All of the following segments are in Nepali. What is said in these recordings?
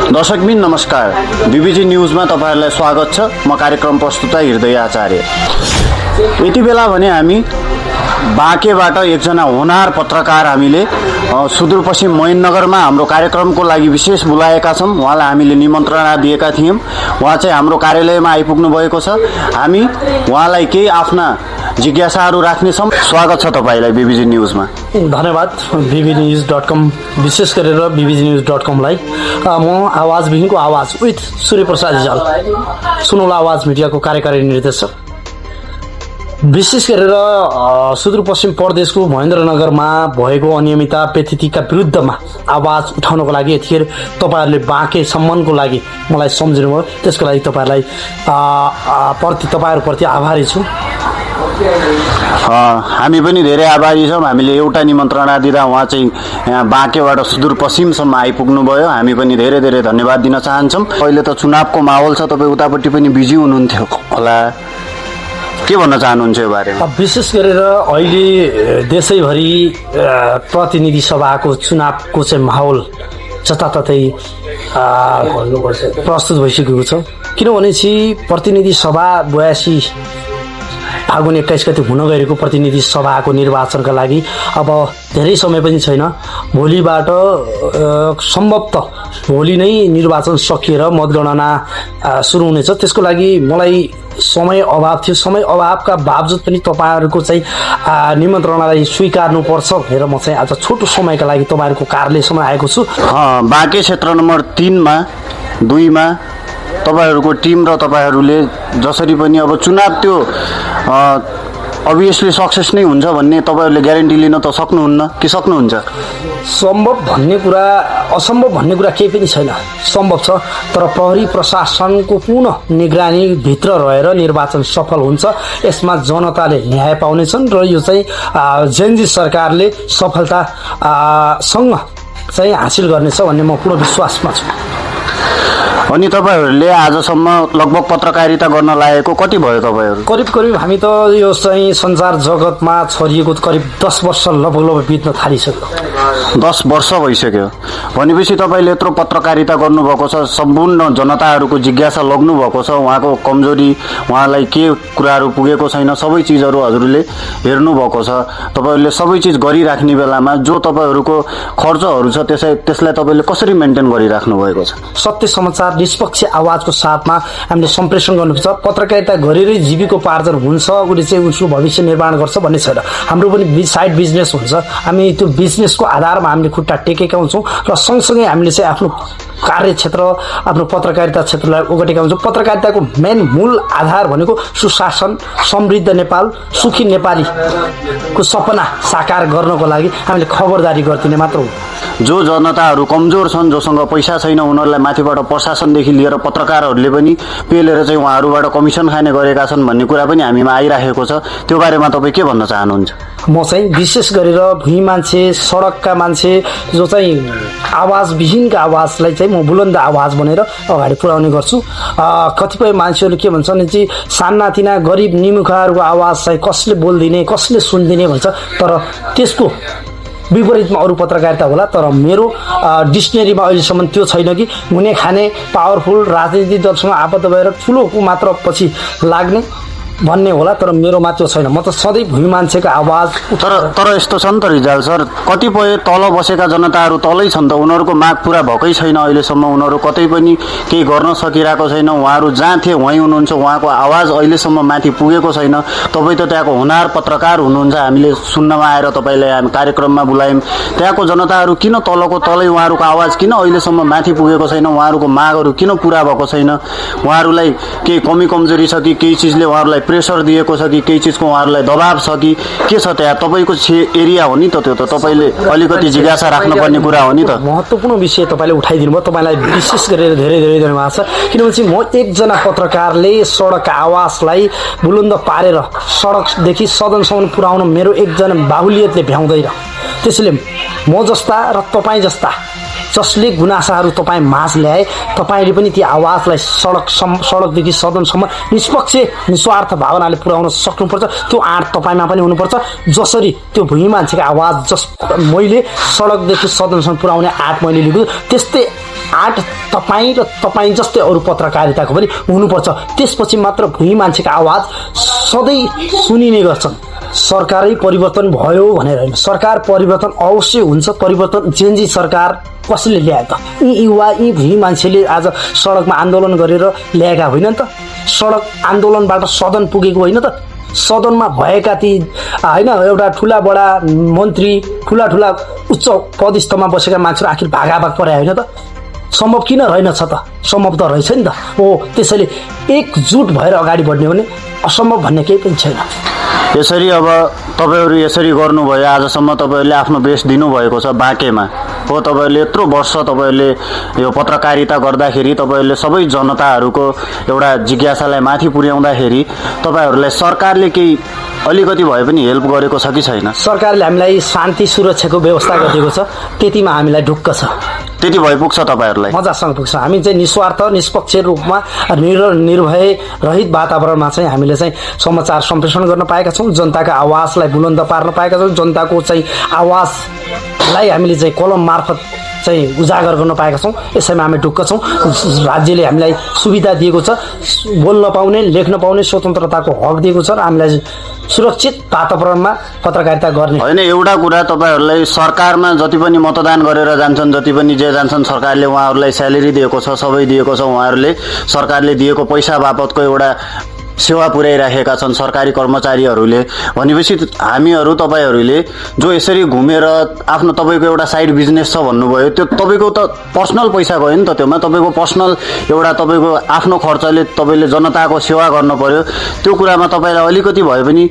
दर्शकबिन नमस्कार, बीबीजी न्यूजमा तपाईहरुलाई स्वागत छ। म कार्यक्रम प्रस्तुता हृदय आचार्य। यति बेला भने हामी बाँकेबाट एकजना होनार पत्रकार हामीले सुदूरपश्चिम मोहिननगरमा हाम्रो कार्यक्रमको लागि विशेष बोलाएका छौं। उहाँलाई हामीले निमन्त्रणा दिएका थियौं। उहाँ चाहिँ हाम्रो कार्यालयमा आइपुग्नु भएको छ। हामी उहाँलाई केही आफ्ना जिज्ञासाहरू राख्नेछौं। स्वागत छ तपाईलाई बीबीजी न्यूजमा। धन्यवाद। bbnews.com विशेष गरेर bbnews.com लाई म आवाजविहीनको आवाज विथ सूर्यप्रसाद रिजाल सुनौला आवाज मिडियाको कार्यकारी निर्देशक। विशेष गरेर सुदूरपश्चिम प्रदेशको महेन्द्रनगरमा भएको अनियमितता पेथितिका विरुद्धमा आवाज उठाउनको लागि यतिखेर तपाईहरुले बाँकेसम्मको लागि मलाई सम्झिनु भयो। त्यसको लागि तपाईहरुप्रति आभारी छु। हामी पनि धेरै आभारी छौं। हामीले एउटा निमन्त्रणा दिँदा उहाँ चाहिँ यहाँ बाँकेबाट सुदूरपश्चिमसम्म आइपुग्नु भयो। हामी पनि धेरै धेरै धन्यवाद दिन चाहन्छौं। अहिले त चुनावको माहौल छ, तपाई उतापट्टि पनि बिजी हुनुहुन्थ्यो होला, के भन्न चाहनुहुन्छ यो बारेमा? विशेष गरेर अहिले देशैभरि प्रतिनिधि सभाको चुनावको चाहिँ माहौल जताततै प्रस्तुत भइसकेको छ। किनभने प्रतिनिधि सभा 82 फागुन 21 गते हुन गएको प्रतिनिधि सभाको निर्वाचनका लागि अब धेरै समय पनि छैन। भोलिबाट सम्भवतः भोलि नै निर्वाचन सकिएर मतगणना सुरु हुनेछ। त्यसको लागि मलाई समय अभाव थियो। समय अभावका बावजुद पनि तपाईहरुको चाहिँ निमन्त्रणालाई स्वीकार्नु पर्छ भनेर म चाहिँ आज छोटो समयका लागि तपाईहरुको कार्यालयसम्म आएको छु। बाँके क्षेत्र नम्बर 3 मा 2 मा तपाईहरुको टिम र तपाईहरुले जसरी पनि अब चुनाव त्यो अभियसली सक्सेस नै हुन्छ भन्ने तपाईहरुले ग्यारेन्टी लिन त सक्नुहुन्न कि सक्नुहुन्छ? सम्भव भन्ने कुरा असम्भव भन्ने कुरा केही पनि छैन, सम्भव छ। तर प्रहरी प्रशासनको पूर्ण निगरानी भित्र रहेर निर्वाचन सफल हुन्छ। यसमा जनताले न्याय पाउनेछन् र यो चाहिँ जेएनजी सरकारले सफलता सँग चाहिँ हासिल गर्नेछ भन्ने म पूर्ण विश्वासमा छु। अनि तपाईहरुले आजसम्म लगभग पत्रकारिता गर्न लागेको कति भयो तपाईहरु? करिब हामी त यो चाहिँ संसार जगतमा छरिएको करिब 10 वर्ष लगभग बित्न थालिसक्यो। 10 वर्ष भइसक्यो भनेपछि तपाईले यत्रो पत्रकारिता गर्नुभएको छ, सम्पूर्ण जनताहरुको जिज्ञासा लग्नु भएको छ। उहाँको कमजोरी, उहाँलाई के कुराहरु पुगेको छैन, सबै चीजहरु हजुरले हेर्नु भएको छ। तपाईहरुले सबै चीज गरिराख्ने बेलामा जो तपाईहरुको खर्चहरु छ त्यसलाई तपाईले कसरी मेन्टेन गरिराख्नु भएको छ? सत्य समाचार निष्पक्ष आवाजको साथमा हामीले सम्प्रेषण गर्नुपर्छ। पत्रकारिता गरेरै जीविकोपार्जन हुन्छ, उसले चाहिँ उसको भविष्य निर्माण गर्छ भन्ने छैन। हाम्रो पनि साइड बिजनेस हुन्छ। हामी त्यो बिजनेसको आधारमा हामीले खुट्टा टेकेका हुन्छौँ र सँगसँगै हामीले चाहिँ आफ्नो कार्यक्षेत्र, आफ्नो पत्रकारिता क्षेत्रलाई ओगटेका हुन्छौँ। पत्रकारिताको मेन मूल आधार भनेको सुशासन, समृद्ध नेपाल, सुखी नेपालीको सपना साकार गर्नको लागि हामीले खबरदारी गरिदिने मात्र हो। जो जनताहरु कमजोर छन्, जोसँग पैसा छैन, उनीहरुलाई माथिबाट प्रशासनदेखि लिएर पत्रकारहरुले पनि पेलेर चाहिँ उहाँहरुबाट कमिसन खाने गरेका छन् भन्ने कुरा पनि हामीमा आइराखेको छ। त्यो बारेमा तपाई के भन्न चाहनुहुन्छ? म चाहिँ विशेष गरेर भुइँ मान्छे, सडकका मान्छे जो चाहिँ आवाजविहीनका आवाजलाई चाहिँ म बुलन्द आवाज बनेर अगाडि पुर्याउने गर्छु। कतिपय मान्छेहरूले के भन्छन् चाहिँ सानातिना गरिब निमुखाहरूको आवाज चाहिँ कसले बोल्दिने, कसले सुन्दिने भन्छ। तर त्यसको विपरीतमा अरू पत्रकारिता होला, तर मेरो डिक्सनेरीमा अहिलेसम्म त्यो छैन कि हुने खाने पावरफुल राजनीतिक दलसँग आबद्ध भएर ठुलोको मात्र पछि लाग्ने भन्ने होला, तर मेरोमा त्यो छैन। म त सधैँ भुइँ मान्छेको आवाज। तर यस्तो छ नि त रिजाल सर, कतिपय तल बसेका जनताहरू तलै छन् त, उनीहरूको माग पूरा भएकै छैन अहिलेसम्म। उनीहरू कतै पनि केही गर्न सकिरहेको छैन। उहाँहरू जहाँ थिए वहीँ हुनुहुन्छ। उहाँको आवाज अहिलेसम्म माथि पुगेको छैन। तपाईँ त त्यहाँको होनार पत्रकार हुनुहुन्छ। हामीले सुन्नमा आएर तपाईँलाई हामी कार्यक्रममा बोलायौँ। त्यहाँको जनताहरू किन तलको तलै उहाँहरूको आवाज किन अहिलेसम्म माथि पुगेको छैन? उहाँहरूको मागहरू किन पूरा भएको छैन? उहाँहरूलाई केही कमी कमजोरी छ कि केही चिजले उहाँहरूलाई प्रेसर दिएको छ कि केही चिजको उहाँहरूलाई दबाब छ कि के छ? त्यहाँ तपाईको एरिया हो नि त, त्यो त तपाईले अलिकति जिज्ञासा राख्नुपर्ने कुरा हो नि त। महत्त्वपूर्ण विषय तपाईले उठाइदिनु भयो। तपाईलाई विशेष गरेर धेरै धेरै धन्यवाद छ। किनभने म एकजना पत्रकारले सडकका आवाजलाई बुलन्द पारेर सडकदेखि सदनसम्म पुर्याउन मेरो एकजना बाहुल्यतले भ्याउँदैन। त्यसैले म जस्ता र तपाईँ जस्ता जसले गुनासाहरू तपाईँ माझ ल्याए, तपाईँले पनि ती आवाजलाई सडकदेखि सदनसम्म निष्पक्ष निस्वार्थ भावनाले पुर्याउन सक्नुपर्छ। त्यो आँट तपाईँमा पनि हुनुपर्छ। जसरी त्यो भुइँ मान्छेको आवाज मैले सडकदेखि सदनसम्म पुर्याउने आँट मैले लिएको, त्यस्तै आँट तपाईँ र तपाईँ जस्तै अरू पत्रकारिताको पनि हुनुपर्छ। त्यसपछि मात्र भुइँ मान्छेको आवाज सधैँ सुनिने गर्छन्। सरकारै परिवर्तन भयो भनेर होइन, सरकार परिवर्तन अवश्य हुन्छ। परिवर्तन जेनजी सरकार कसले ल्यायो त? यी युवा यी भुइँ मान्छेले आज सडकमा आन्दोलन गरेर ल्याएका होइनन् त? सडक आन्दोलनबाट सदन पुगेको होइन त? सदनमा भएका ती होइन एउटा ठुला बडा मन्त्री ठुला ठुला उच्च पदस्थमा बसेका मान्छेहरू आखिर भागाभाग परे होइन त? सम्भव किन रहेनछ त? सम्भव त रहेछ नि त। हो, त्यसैले एकजुट भएर अगाडि बढ्ने हो भने असम्भव भन्ने केही पनि छैन। यसरी अब तपाईँहरू यसरी गर्नुभयो, आजसम्म तपाईँहरूले आफ्नो बेस दिनुभएको छ बाँकेमा हो। तपाईँहरूले यत्रो वर्ष तपाईँहरूले यो पत्रकारिता गर्दाखेरि तपाईँहरूले सबै जनताहरूको एउटा जिज्ञासालाई माथि पुर्याउँदाखेरि तपाईँहरूलाई सरकारले केही अलिकति भए पनि हेल्प गरेको छ कि छैन? सरकारले हामीलाई शान्ति सुरक्षाको व्यवस्था गरिदिएको छ, त्यतिमा हामीलाई ढुक्क छ। त्यति भइ पुग्छ तपाईँहरूलाई? मजासँग पुग्छ। हामी चाहिँ निस्वार्थ निष्पक्ष रूपमा निर्भय रहित वातावरणमा चाहिँ हामीले चाहिँ समाचार सम्प्रेषण गर्न पाएका छौँ। जनताको आवाजलाई बुलन्द पार्न पाएका छौँ। जनताको चाहिँ आवाजलाई हामीले चाहिँ कलम मार्फत चाहिँ उजागर गर्न पाएका छौँ। यसैमा हामी ढुक्क छौँ। राज्यले हामीलाई सुविधा दिएको छ, बोल्न पाउने लेख्न पाउने स्वतन्त्रताको हक दिएको छ र हामीलाई सुरक्षित वातावरणमा पत्रकारिता गर्ने होइन। एउटा कुरा, तपाईँहरूलाई सरकारमा जति पनि मतदान गरेर जान्छन्, जति पनि जे जान्छन्, सरकारले उहाँहरूलाई स्यालेरी दिएको छ, सबै दिएको छ। उहाँहरूले सरकारले दिएको पैसा बापतको एउटा सेवा पुर्याइराखेका छन् सरकारी कर्मचारीहरूले। भनेपछि हामीहरू तपाईँहरूले जो यसरी घुमेर आफ्नो तपाईँको एउटा साइड बिजनेस छ भन्नुभयो, त्यो तपाईँको त पर्सनल पैसा गयो नि त। त्योमा तपाईँको पर्सनल एउटा तपाईँको आफ्नो खर्चले तपाईँले जनताको सेवा गर्नु पर्यो। त्यो कुरामा तपाईँलाई अलिकति भए पनि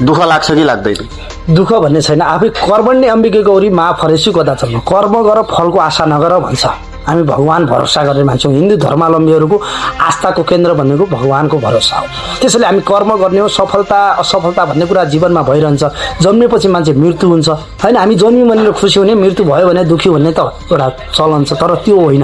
दुःख लाग्छ कि लाग्दैन? दुःख भन्ने छैन। आफै कर्मण्य अम्बिके गौरी मा फरेसी कदाचन, कर्म गर फलको आशा नगर भन्छ। हामी भगवान भरोसा गर्ने मान्छौँ। हिन्दू धर्मावलम्बीहरूको आस्थाको केन्द्र भनेको भगवानको भरोसा हो। त्यसैले हामी कर्म गर्ने हो। सफलता असफलता भन्ने कुरा जीवनमा भइरहन्छ। जन्मेपछि मान्छे मृत्यु हुन्छ होइन। हामी जन्म्यौँ भनेर खुसी हुने, मृत्यु भयो भने दुःखी भन्ने त एउटा चलन छ, तर त्यो होइन।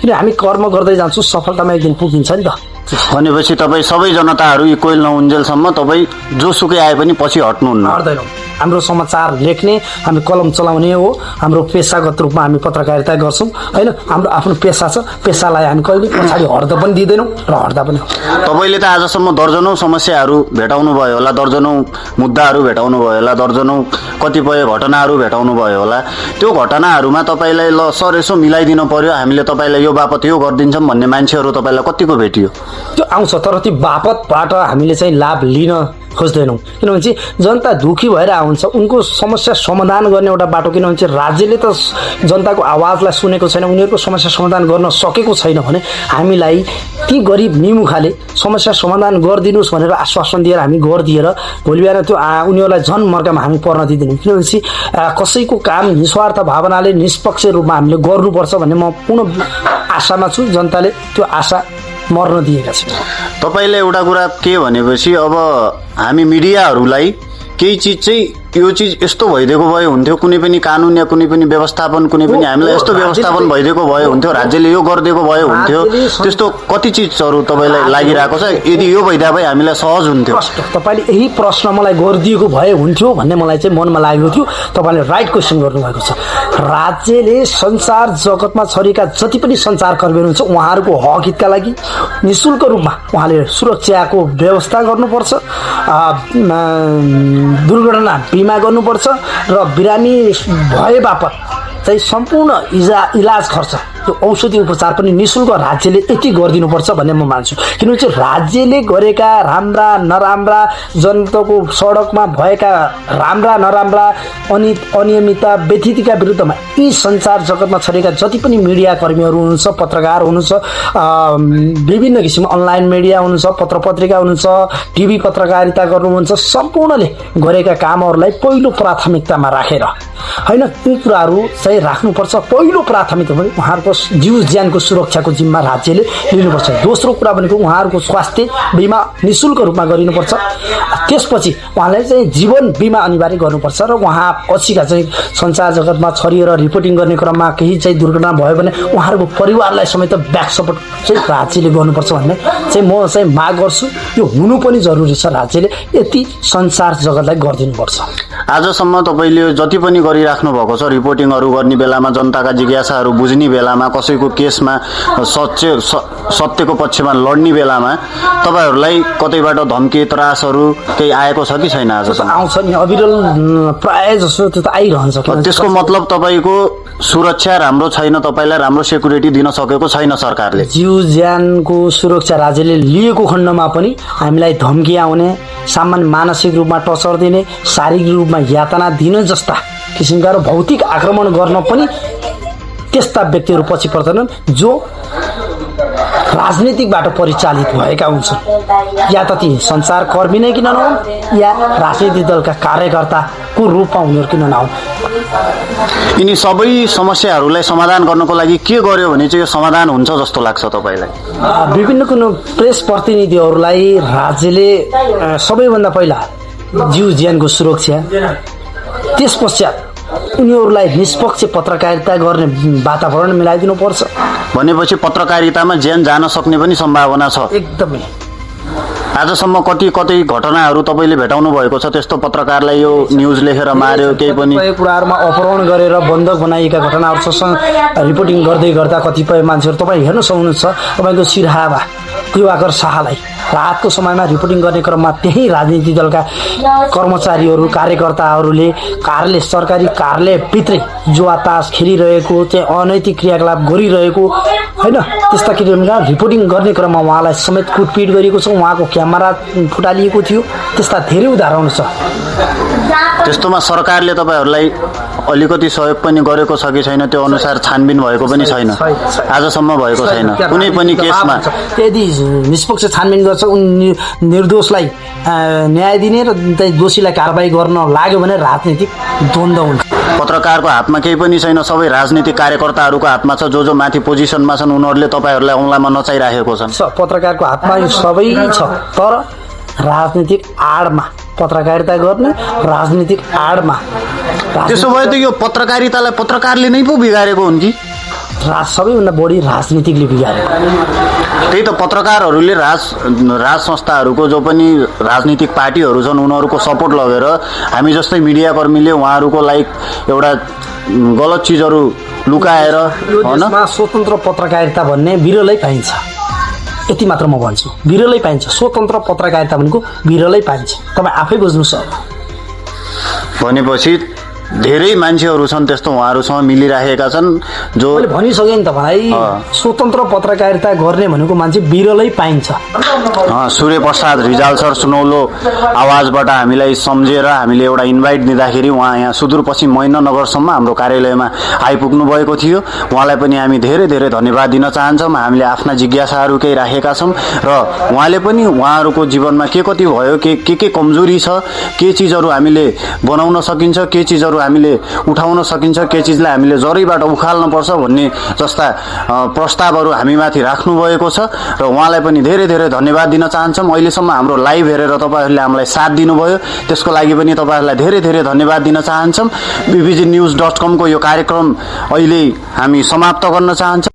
किन हामी कर्म गर्दै जान्छौँ, सफलतामा एक दिन पुगिन्छ नि त। भनेपछि तपाईँ सबै जनताहरू इक्वल नहुन्जेलसम्म तपाईँ जोसुकै आए पनि पछि हट्नुहुन्न? हट्दैनौँ। हाम्रो समाचार लेख्ने, हामी कलम चलाउने हो। हाम्रो पेसागत रूपमा हामी पत्रकारिता गर्छौँ होइन। हाम्रो आफ्नो पेसा छ, पेसालाई हामी कहिले पछाडि हट्न पनि दिँदैनौँ र हट्दा पनि। तपाईँले त आजसम्म दर्जनौँ समस्याहरू भेटाउनु भयो होला, दर्जनौँ मुद्दाहरू भेटाउनु भयो होला, दर्जनौँ कतिपय घटनाहरू भेटाउनु भयो होला। त्यो घटनाहरूमा तपाईँलाई ल सर यसो मिलाइदिनु पर्यो, हामीले तपाईँलाई यो बापत यो गरिदिन्छौँ भन्ने मान्छेहरू तपाईँलाई कतिको भेटियो? त्यो आउँछ, तर त्यो बापतबाट हामीले चाहिँ लाभ लिन खोज्दैनौँ। किनभने चाहिँ जनता दुःखी भएर आउँछ, उनको समस्या समाधान गर्ने एउटा बाटो। किनभने चाहिँ राज्यले त जनताको आवाजलाई सुनेको छैन, उनीहरूको समस्या समाधान गर्न सकेको छैन भने हामीलाई ती गरिब निमुखाले समस्या समाधान गरिदिनुहोस् भनेर आश्वासन दिएर हामी गरिदिएर भोलि बिहान त्यो उनीहरूलाई झन् मर्कामा हामी पर्न दिँदैनौँ। किनभने चाहिँ कसैको काम निस्वार्थ भावनाले निष्पक्ष रूपमा हामीले गर्नुपर्छ भन्ने म पूर्ण आशामा छु। जनताले त्यो आशा मर्न दिएका छन्। तपाईँले एउटा कुरा के भनेपछि अब हामी मिडियाहरूलाई केही चिज चाहिँ यो चिज यस्तो भइदिएको भए हुन्थ्यो, कुनै पनि कानुन या कुनै पनि व्यवस्थापन कुनै पनि हामीलाई यस्तो व्यवस्थापन भइदिएको भए हुन्थ्यो, राज्यले यो गरिदिएको भए हुन्थ्यो, त्यस्तो कति चिजहरू तपाईँलाई लागिरहेको छ? यदि यो भइदिए भए हामीलाई सहज हुन्थ्यो। तपाईँले यही प्रश्न मलाई गरिदिएको भए हुन्थ्यो भन्ने मलाई चाहिँ मनमा लागेको थियो। तपाईँले राइट क्वेसन गर्नुभएको छ। राज्यले संसार जगतमा छरिएका जति पनि सञ्चारकर्मीहरू हुन्छ उहाँहरूको हक हितका लागि निःशुल्क रूपमा उहाँले सुरक्षाको व्यवस्था गर्नुपर्छ, दुर्घटना बिमा गर्नुपर्छ र बिरामी भए बापत चाहिँ सम्पूर्ण इलाज खर्च त्यो औषधि उपचार पनि निःशुल्क राज्यले यति गरिदिनुपर्छ भन्ने म मान्छु। किनभने चाहिँ राज्यले गरेका राम्रा नराम्रा जनताको सडकमा भएका राम्रा नराम्रा अनियमितता व्यथितिका विरुद्धमा यी सञ्चार जगतमा छरिएका जति पनि मिडिया कर्मीहरू हुनुहुन्छ, पत्रकार हुनुहुन्छ, विभिन्न किसिमको अनलाइन मिडिया हुनुहुन्छ, पत्र पत्रिका हुनुहुन्छ, टिभी पत्रकारिता गर्नुहुन्छ, सम्पूर्णले गरेका कामहरूलाई पहिलो प्राथमिकतामा राखेर होइन यी कुराहरू चाहिँ राख्नुपर्छ। पहिलो प्राथमिकता भने उहाँहरूको जीव ज्यानको सुरक्षाको जिम्मा राज्यले लिनुपर्छ। दोस्रो कुरा भनेको उहाँहरूको स्वास्थ्य बिमा निःशुल्क रूपमा गरिनुपर्छ। त्यसपछि उहाँलाई चाहिँ जीवन बिमा अनिवार्य गर्नुपर्छ र उहाँ पछिका चाहिँ सञ्चार जगतमा छरिएर रिपोर्टिङ गर्ने क्रममा केही चाहिँ दुर्घटना भयो भने उहाँहरूको परिवारलाई समेत ब्याक सपोर्ट चाहिँ राज्यले गर्नुपर्छ भन्ने चाहिँ म चाहिँ माग गर्छु। यो हुनु पनि जरुरी छ। राज्यले यति सञ्चार जगतलाई गरिदिनुपर्छ। आजसम्म तपाईँले जति पनि गरिराख्नु भएको छ रिपोर्टिङहरू गर्ने बेलामा जनताका जिज्ञासाहरू बुझ्ने बेलामा कसैको केसमा सत्यको पक्षमा लड्ने बेलामा तपाईँहरूलाई कतैबाट धम्की त्रासहरू केही आएको छ कि छैन आजसम्म? आउँछ नि अविरल, प्राय जसो त्यो त आइरहन्छ। त्यसको मतलब तपाईँको सुरक्षा राम्रो छैन, तपाईँलाई राम्रो सेक्युरिटी दिन सकेको छैन सरकारले। जीव ज्यानको सुरक्षा राज्यले लिएको खण्डमा पनि हामीलाई धम्की आउने, सामान्य मानसिक रूपमा टर्चर दिने, शारीरिक रूपमा यातना दिने जस्ता किसिमका र भौतिक आक्रमण गर्न पनि त्यस्ता व्यक्तिहरू पछि पर्दैनन् जो राजनीतिकबाट परिचालित भएका हुन्छन्, या त ती सञ्चारकर्मी नै किन नहुन् या राजनीतिक दलका कार्यकर्ताको रूपमा उनीहरू किन नहुन्। यिनी सबै समस्याहरूलाई समाधान गर्नको लागि के गर्यो भने चाहिँ यो समाधान हुन्छ जस्तो लाग्छ तपाईँलाई? विभिन्न कुनै प्रेस प्रतिनिधिहरूलाई राज्यले सबैभन्दा पहिला जीव ज्यानको सुरक्षा, त्यस पश्चात उनीहरूलाई निष्पक्ष पत्रकारिता गर्ने वातावरण मिलाइदिनु पर्छ। भनेपछि पत्रकारितामा ज्यान जान सक्ने पनि सम्भावना छ? एकदमै। आजसम्म कति घटनाहरू तपाईँले भेटाउनु भएको छ त्यस्तो पत्रकारलाई यो न्युज लेखेर मार्यो केही पनि? कतिपय कुराहरूमा अपहरण गरेर बन्धक बनाइएका घटनाहरू छ। रिपोर्टिङ गर्दै गर्दा कतिपय मान्छेहरू तपाईँ हेर्न सक्नुहुन्छ, तपाईँको सिरहावा दिवाकर शाहलाई रातको समयमा रिपोर्टिङ गर्ने क्रममा त्यही राजनीतिक दलका कर्मचारीहरू कार्यकर्ताहरूले कार्यालय सरकारी कार्यालयभित्रै जुवातास खेलिरहेको, चाहिँ अनैतिक क्रियाकलाप गरिरहेको होइन, त्यस्ता किसिमका रिपोर्टिङ गर्ने क्रममा उहाँलाई समेत कुटपिट गरिएको छ, उहाँको क्यामेरा फुटालिएको थियो। त्यस्ता धेरै उदाहरण छ। त्यस्तोमा सरकारले तपाईँहरूलाई अलिकति सहयोग पनि गरेको छ कि छैन? त्यो अनुसार छानबिन भएको पनि छैन आजसम्म? भएको छैन कुनै पनि केसमा? यदि निष्पक्ष छानबिन गर्छ, निर्दोषलाई न्याय दिने र दोषीलाई कारबाही गर्न लाग्यो भने राजनीतिक द्वन्द्व हुन्छ। पत्रकारको हातमा केही पनि छैन, सबै राजनीतिक कार्यकर्ताहरूको हातमा छ। जो माथि पोजिसनमा छन् उनीहरूले तपाईँहरूलाई औँलामा नचाइराखेको छन्। पत्रकारको हातमा यो सबै छ, तर राजनीतिक आडमा पत्रकारिता गर्ने, राजनीतिक आडमा। त्यसो भए त यो पत्रकारितालाई पत्रकारले नै पो बिगारेको हुन् कि? सबैभन्दा बढी राजनीतिकले बिगारेको। त्यही त पत्रकारहरूले राज संस्थाहरूको जो पनि राजनीतिक पार्टीहरू छन् उनीहरूको सपोर्ट लगेर हामी जस्तै मिडियाकर्मीले उहाँहरूको लाइक एउटा गलत चिजहरू लुकाएर यो देशमा स्वतन्त्र पत्रकारिता भन्ने बिरलै पाइन्छ। यति मात्र म भन्छु, बिरलै पाइन्छ। स्वतन्त्र पत्रकारिता भनेको बिरलै पाइन्छ, तपाईँ आफै बुझ्नुहोस्। भनेपछि धेरै मान्छेहरू छन् त्यस्तो उहाँहरूसँग मिलिराखेका छन् जो मैले भनिसकेँ नि तपाईँलाई, स्वतन्त्र पत्रकारिता गर्ने भनेको मान्छे बिरलै पाइन्छ। सूर्य प्रसाद रिजाल सर सुनौलो आवाजबाट हामीलाई सम्झेर हामीले एउटा इन्भाइट दिँदाखेरि उहाँ यहाँ सुदूरपश्चिम मैननगरसम्म हाम्रो कार्यालयमा आइपुग्नु भएको थियो। उहाँलाई पनि हामी धेरै धेरै धन्यवाद दिन चाहन्छौँ। हामीले आफ्ना जिज्ञासाहरू केही राखेका छौँ र उहाँले पनि उहाँहरूको जीवनमा के कति भयो, के कमजोरी छ, के चिजहरू हामीले बनाउन सकिन्छ, के चिजहरू हामीले उठाउन सकिन्छ, के चिजलाई हामीले जरैबाट उखाल्नुपर्छ भन्ने जस्ता प्रस्तावहरू हामीमाथि राख्नु भएको छ र उहाँलाई पनि धेरै धेरै धन्यवाद दिन चाहन्छौँ। अहिलेसम्म हाम्रो लाइभ हेरेर तपाईँहरूले हामीलाई साथ दिनुभयो, त्यसको लागि पनि तपाईँहरूलाई धेरै धेरै धन्यवाद दिन चाहन्छौँ। bbgnews.com को यो कार्यक्रम अहिले हामी समाप्त गर्न चाहन्छौँ।